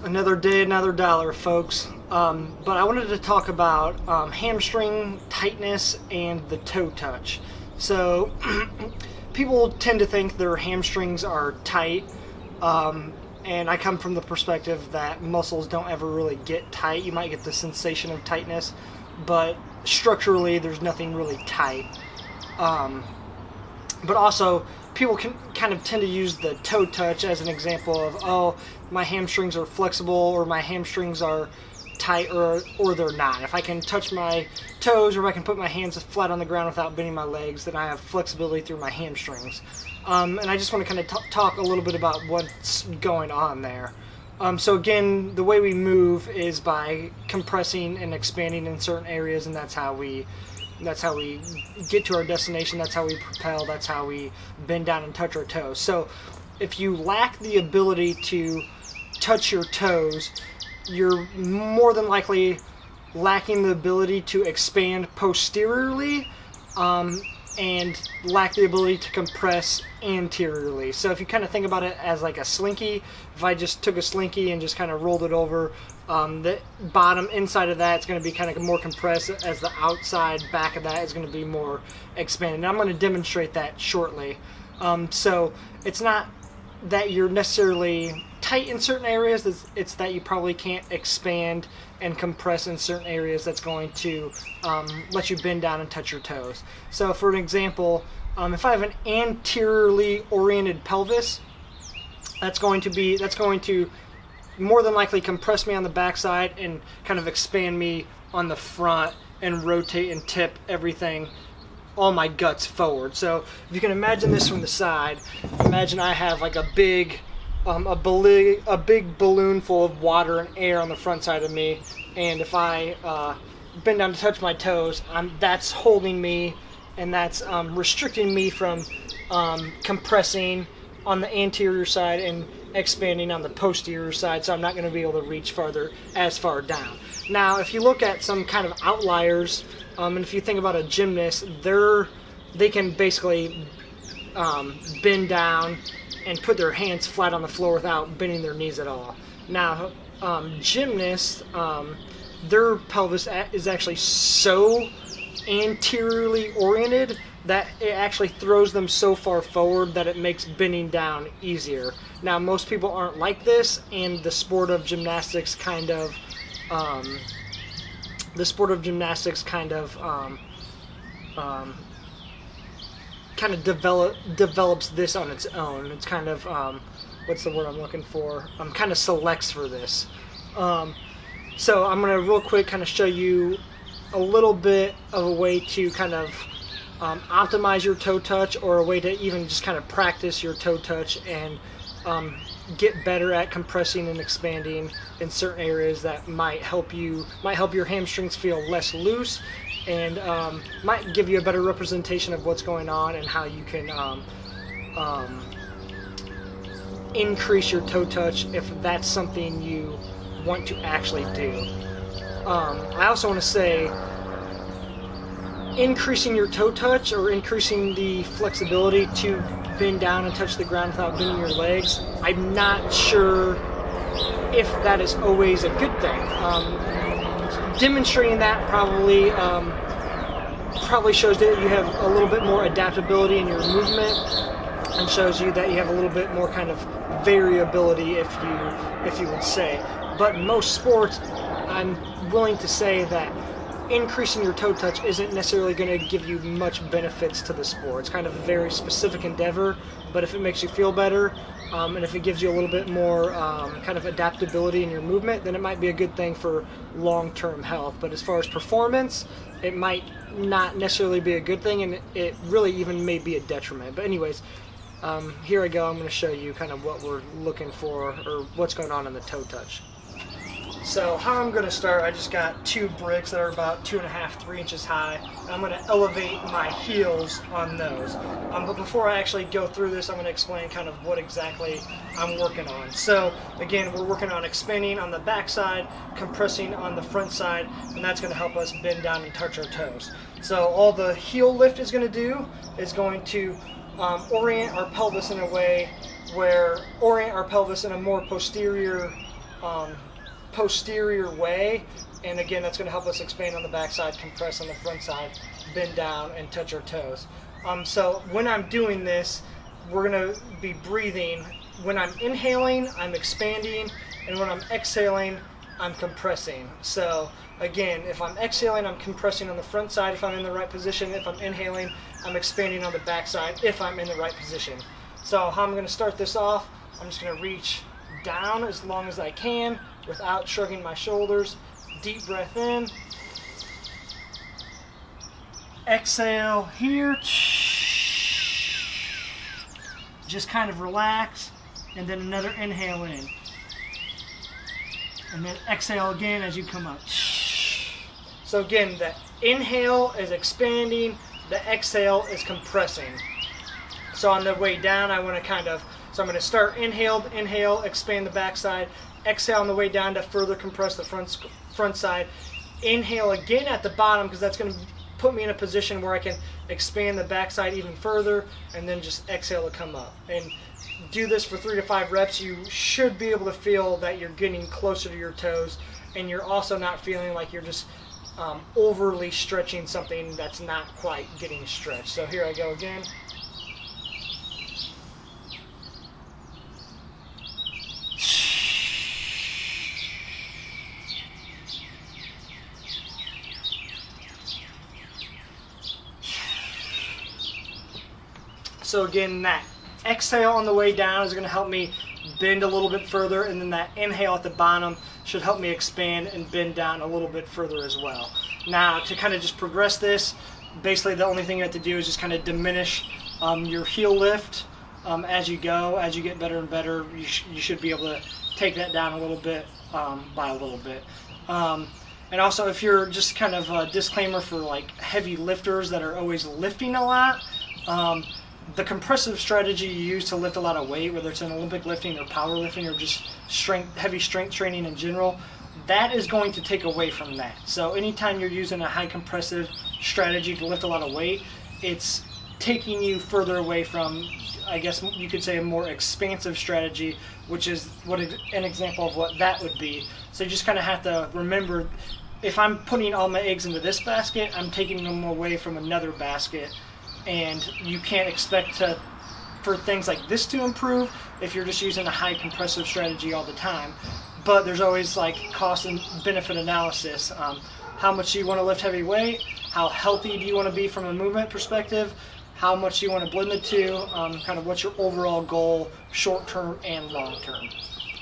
Another day, another dollar, folks. But I wanted to talk about hamstring tightness and the toe touch. So, people tend to think their hamstrings are tight, and I come from the perspective that muscles don't ever really get tight. You might get the sensation of tightness, but structurally, there's nothing really tight. But also, people can kind of tend to use the toe touch as an example of, oh, my hamstrings are flexible or my hamstrings are tight or they're not. If I can touch my toes or if I can put my hands flat on the ground without bending my legs, then I have flexibility through my hamstrings. And I just want to kind of talk a little bit about what's going on there. So again, the way we move is by compressing and expanding in certain areas, and that's how we get to our destination. That's how we propel. That's how we bend down and touch our toes. So if you lack the ability to touch your toes, you're more than likely lacking the ability to expand posteriorly, and lack the ability to compress anteriorly. So if you kind of think about it as like a slinky, if I just took a slinky and just kind of rolled it over, the bottom inside of that is going to be kind of more compressed, as the outside back of that is going to be more expanded. And I'm going to demonstrate that shortly. So it's not that you're necessarily tight in certain areas, it's that you probably can't expand and compress in certain areas. That's going to let you bend down and touch your toes. So for an example, if I have an anteriorly oriented pelvis, that's going to more than likely compress me on the backside and kind of expand me on the front and rotate and tip everything, all my guts forward. So if you can imagine this from the side, imagine I have like a big balloon full of water and air on the front side of me, and if I bend down to touch my toes, that's holding me, and that's restricting me from compressing on the anterior side and expanding on the posterior side, so I'm not going to be able to reach as far down. Now, if you look at some kind of outliers, and if you think about a gymnast, they can basically bend down and put their hands flat on the floor without bending their knees at all. Now, gymnasts, their pelvis is actually so anteriorly oriented that it actually throws them so far forward that it makes bending down easier. Now, most people aren't like this, and the sport of gymnastics kind of develops this on its own. It's kind of what's the word I'm looking for? Kind of selects for this. So I'm going to real quick kind of show you a little bit of a way to kind of optimize your toe touch, or a way to even just kind of practice your toe touch and get better at compressing and expanding in certain areas that might help your hamstrings feel less loose, and might give you a better representation of what's going on and how you can increase your toe touch if that's something you want to actually do. I also want to say, increasing your toe touch or increasing the flexibility to bend down and touch the ground without bending your legs, I'm not sure if that is always a good thing. Demonstrating that probably shows that you have a little bit more adaptability in your movement, and shows you that you have a little bit more kind of variability, if you would say. But in most sports, I'm willing to say that increasing your toe touch isn't necessarily going to give you much benefits to the sport. It's kind of a very specific endeavor, but if it makes you feel better, and if it gives you a little bit more kind of adaptability in your movement, then it might be a good thing for long-term health. But as far as performance, it might not necessarily be a good thing, and it really even may be a detriment. But anyways, here I go. I'm going to show you kind of what we're looking for, or what's going on in the toe touch. So how I'm going to start, I just got 2 bricks that are about 2.5, 3 inches high, and I'm going to elevate my heels on those. But before I actually go through this, I'm going to explain kind of what exactly I'm working on. So again, we're working on expanding on the back side, compressing on the front side, and that's going to help us bend down and touch our toes. So all the heel lift is going to do is going to orient our pelvis in a way orient our pelvis in a more posterior posterior way, and again, that's going to help us expand on the backside, compress on the front side, bend down, and touch our toes. So when I'm doing this, we're going to be breathing. When I'm inhaling, I'm expanding, and when I'm exhaling, I'm compressing. So again, if I'm exhaling, I'm compressing on the front side if I'm in the right position. If I'm inhaling, I'm expanding on the back side if I'm in the right position. So how I'm going to start this off, I'm just going to reach down as long as I can without shrugging my shoulders. Deep breath in. Exhale here. Just kind of relax. And then another inhale in. And then exhale again as you come up. So again, the inhale is expanding, the exhale is compressing. So on the way down, I want to so I'm going to start inhale, expand the backside, exhale on the way down to further compress the front side. Inhale again at the bottom because that's going to put me in a position where I can expand the backside even further, and then just exhale to come up. And do this for 3 to 5 reps. You should be able to feel that you're getting closer to your toes, and you're also not feeling like you're just overly stretching something that's not quite getting stretched. So here I go again. So again, that exhale on the way down is going to help me bend a little bit further, and then that inhale at the bottom should help me expand and bend down a little bit further as well. Now, to kind of just progress this, basically the only thing you have to do is just kind of diminish your heel lift as you go. As you get better and better, you should be able to take that down a little bit by a little bit. And also, if you're just kind of a disclaimer for like heavy lifters that are always lifting a lot, the compressive strategy you use to lift a lot of weight, whether it's in Olympic lifting or powerlifting or just heavy strength training in general, that is going to take away from that. So anytime you're using a high compressive strategy to lift a lot of weight, it's taking you further away from, I guess you could say, a more expansive strategy, which is what an example of what that would be. So you just kind of have to remember, if I'm putting all my eggs into this basket, I'm taking them away from another basket. And you can't expect for things like this to improve if you're just using a high compressive strategy all the time. But there's always like cost and benefit analysis. How much do you want to lift heavy weight? How healthy do you want to be from a movement perspective? How much do you want to blend the two? Kind of what's your overall goal, short term and long term?